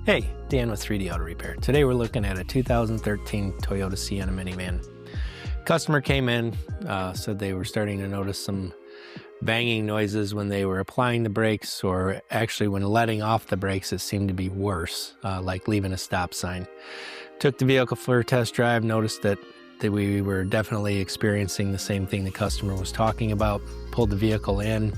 Hey, Dan with 3D Auto Repair. Today we're looking at a 2013 Toyota Sienna minivan. Customer came in, said they were starting to notice some banging noises when they were applying the brakes, or actually when letting off the brakes it seemed to be worse, like leaving a stop sign. Took the vehicle for a test drive, noticed that we were definitely experiencing the same thing the customer was talking about. Pulled the vehicle in,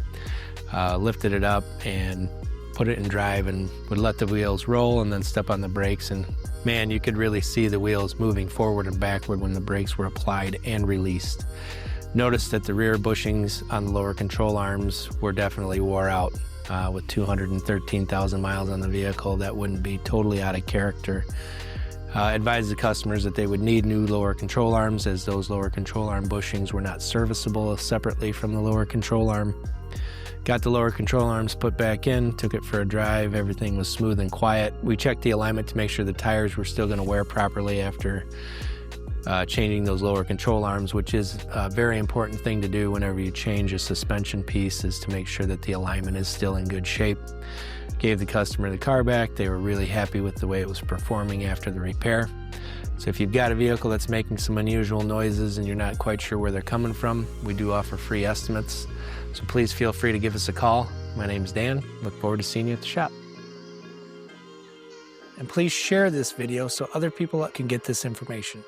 lifted it up and put it in drive, and would let the wheels roll and then step on the brakes, and man, you could really see the wheels moving forward and backward when the brakes were applied and released. Noticed that the rear bushings on the lower control arms were definitely wore out. With 213,000 miles on the vehicle, that wouldn't be totally out of character. Advised the customers that they would need new lower control arms, as those lower control arm bushings were not serviceable separately from the lower control arm. Got the lower control arms put back in, took it for a drive. Everything was smooth and quiet. We checked the alignment to make sure the tires were still going to wear properly after changing those lower control arms, which is a very important thing to do whenever you change a suspension piece, is to make sure that the alignment is still in good shape. Gave the customer the car back. They were really happy with the way it was performing after the repair. So if you've got a vehicle that's making some unusual noises and you're not quite sure where they're coming from, we do offer free estimates. So please feel free to give us a call. My name's Dan. Look forward to seeing you at the shop. And please share this video so other people can get this information.